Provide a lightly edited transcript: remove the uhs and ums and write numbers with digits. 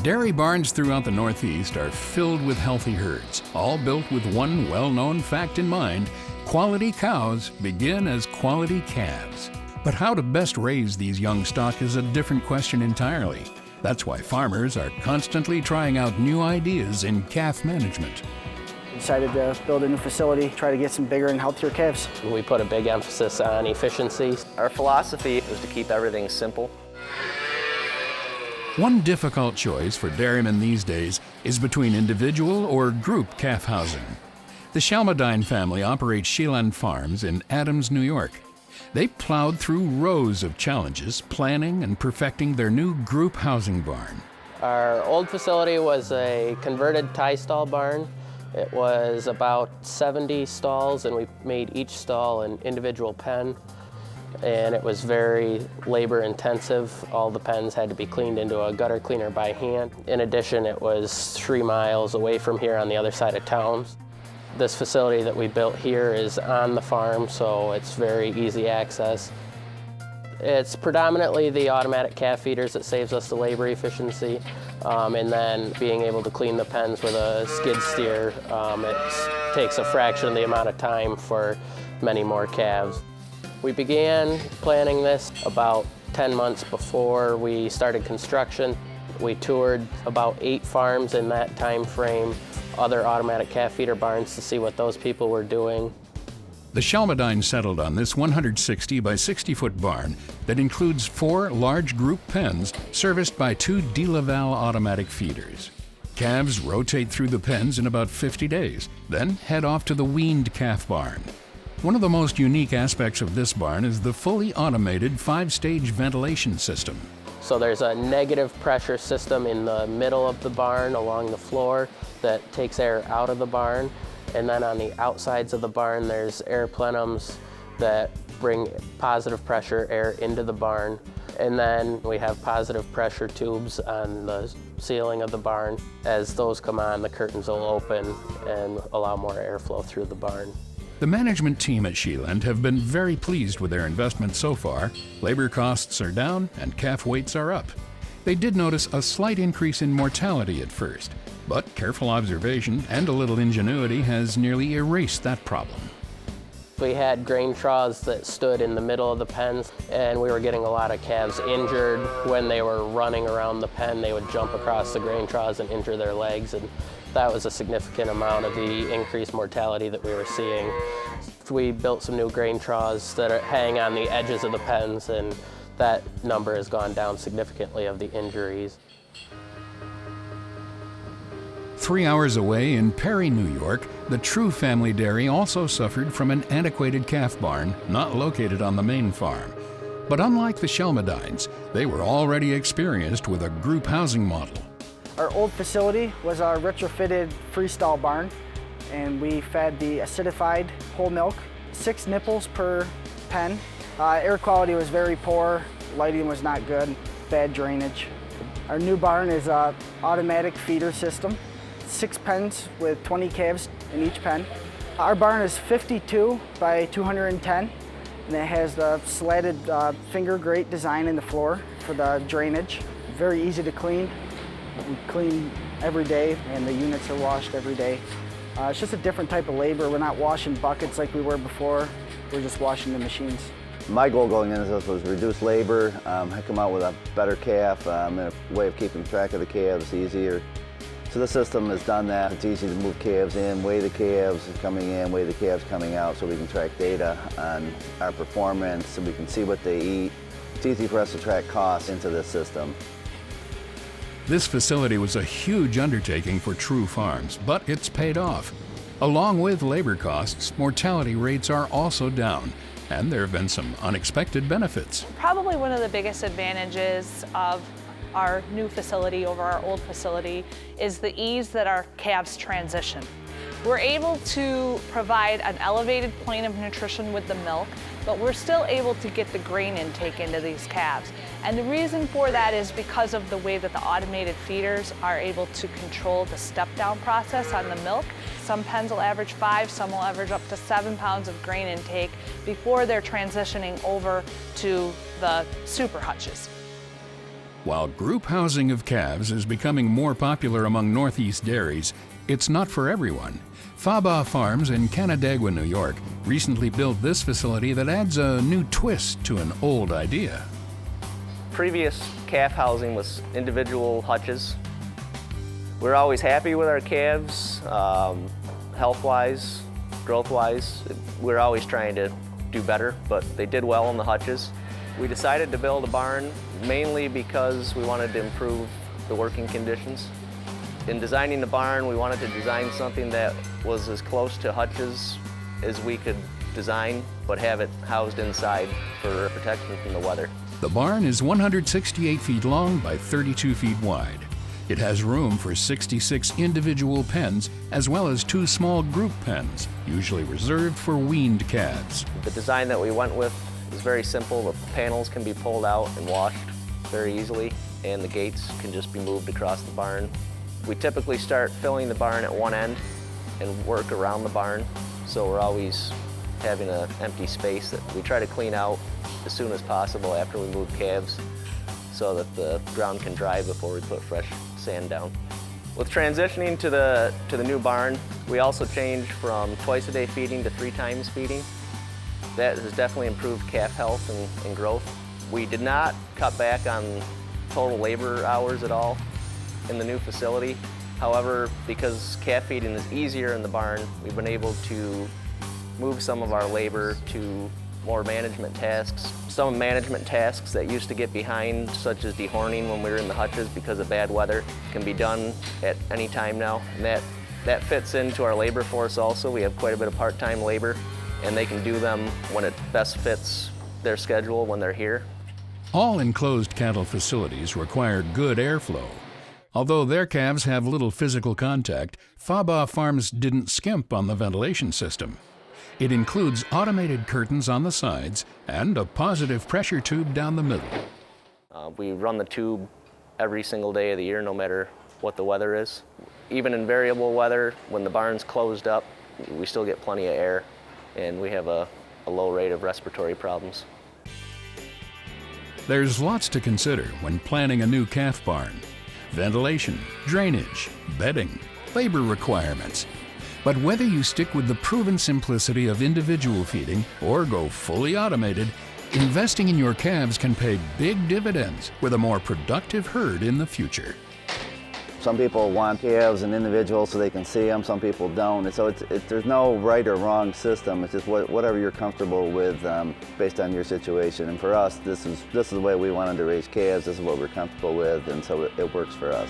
Dairy barns throughout the Northeast are filled with healthy herds, all built with one well-known fact in mind: quality cows begin as quality calves. But how to best raise these young stock is a different question entirely. That's why farmers are constantly trying out new ideas in calf management. We decided to build a new facility, try to get some bigger and healthier calves. We put a big emphasis on efficiency. Our philosophy is to keep everything simple. One difficult choice for dairymen these days is between individual or group calf housing. The Sheland family operates Sheilan Farms in Adams, New York. They plowed through rows of challenges, planning and perfecting their new group housing barn. Our old facility was a converted tie stall barn. It was about 70 stalls, and we made each stall an individual pen. And it was very labor intensive. All the pens had to be cleaned into a gutter cleaner by hand. In addition, it was 3 miles away from here on the other side of town. This facility that we built here is on the farm, so it's very easy access. It's predominantly the automatic calf feeders that saves us the labor efficiency, and then being able to clean the pens with a skid steer. It takes a fraction of the amount of time for many more calves. We began planning this about 10 months before we started construction. We toured about 8 farms in that time frame, other automatic calf feeder barns, to see what those people were doing. The Sheland settled on this 160 by 60 foot barn that includes 4 large group pens serviced by 2 DeLaval automatic feeders. Calves rotate through the pens in about 50 days, then head off to the weaned calf barn. One of the most unique aspects of this barn is the fully automated 5-stage ventilation system. So there's a negative pressure system in the middle of the barn along the floor that takes air out of the barn. And then on the outsides of the barn, there's air plenums that bring positive pressure air into the barn. And then we have positive pressure tubes on the ceiling of the barn. As those come on, the curtains will open and allow more airflow through the barn. The management team at Sheland have been very pleased with their investment so far. Labor costs are down and calf weights are up. They did notice a slight increase in mortality at first, but careful observation and a little ingenuity has nearly erased that problem. We had grain troughs that stood in the middle of the pens, and we were getting a lot of calves injured. When they were running around the pen, they would jump across the grain troughs and injure their legs, and that was a significant amount of the increased mortality that we were seeing. We built some new grain troughs that hang on the edges of the pens, and that number has gone down significantly of the injuries. 3 hours away in Perry, New York, the True family dairy also suffered from an antiquated calf barn not located on the main farm. But unlike the Sheland's, they were already experienced with a group housing model. Our old facility was a retrofitted freestall barn, and we fed the acidified whole milk, 6 nipples per pen. Air quality was very poor, lighting was not good, bad drainage. Our new barn is an automatic feeder system, 6 pens with 20 calves in each pen. Our barn is 52 by 210, and it has the slatted finger grate design in the floor for the drainage. Very easy to clean. We clean every day, and the units are washed every day. It's just a different type of labor. We're not washing buckets like we were before. We're just washing the machines. My goal going into this was reduce labor, come out with a better calf, and a way of keeping track of the calves easier. So the system has done that. It's easy to move calves in, weigh the calves coming in, weigh the calves coming out, so we can track data on our performance, so we can see what they eat. It's easy for us to track costs into this system. This facility was a huge undertaking for True Farms, but it's paid off. Along with labor costs, mortality rates are also down, and there have been some unexpected benefits. Probably one of the biggest advantages of our new facility over our old facility is the ease that our calves transition. We're able to provide an elevated plane of nutrition with the milk, but we're still able to get the grain intake into these calves. And the reason for that is because of the way that the automated feeders are able to control the step-down process on the milk. Some pens will average 5, some will average up to 7 pounds of grain intake before they're transitioning over to the super hutches. While group housing of calves is becoming more popular among Northeast dairies, it's not for everyone. Sheilan Farms in Canandaigua, New York, recently built this facility that adds a new twist to an old idea. Previous calf housing was individual hutches. We're always happy with our calves, health-wise, growth-wise. We're always trying to do better, but they did well in the hutches. We decided to build a barn mainly because we wanted to improve the working conditions. In designing the barn, we wanted to design something that was as close to hutches as we could design, but have it housed inside for protection from the weather. The barn is 168 feet long by 32 feet wide. It has room for 66 individual pens, as well as 2 small group pens, usually reserved for weaned calves. The design that we went with is very simple. The panels can be pulled out and washed very easily, and the gates can just be moved across the barn. We typically start filling the barn at one end and work around the barn, so we're always having an empty space that we try to clean out as soon as possible after we move calves so that the ground can dry before we put fresh sand down. With transitioning to the new barn, we also changed from twice-a-day feeding to 3 times feeding. That has definitely improved calf health and growth. We did not cut back on total labor hours at all in the new facility. However, because calf feeding is easier in the barn, we've been able to move some of our labor to more management tasks. Some management tasks that used to get behind, such as dehorning when we were in the hutches because of bad weather, can be done at any time now. And that fits into our labor force also. We have quite a bit of part-time labor, and they can do them when it best fits their schedule when they're here. All enclosed cattle facilities require good airflow. Although their calves have little physical contact, Sheilan Farms didn't skimp on the ventilation system. It includes automated curtains on the sides and a positive pressure tube down the middle. We run the tube every single day of the year, no matter what the weather is. Even in variable weather, when the barn's closed up, we still get plenty of air, and we have a low rate of respiratory problems. There's lots to consider when planning a new calf barn. Ventilation, drainage, bedding, labor requirements. But whether you stick with the proven simplicity of individual feeding or go fully automated, investing in your calves can pay big dividends with a more productive herd in the future. Some people want calves and individuals so they can see them, some people don't. And so there's no right or wrong system. It's just whatever you're comfortable with based on your situation. And for us, this is the way we wanted to raise calves. This is what we're comfortable with, and so it works for us.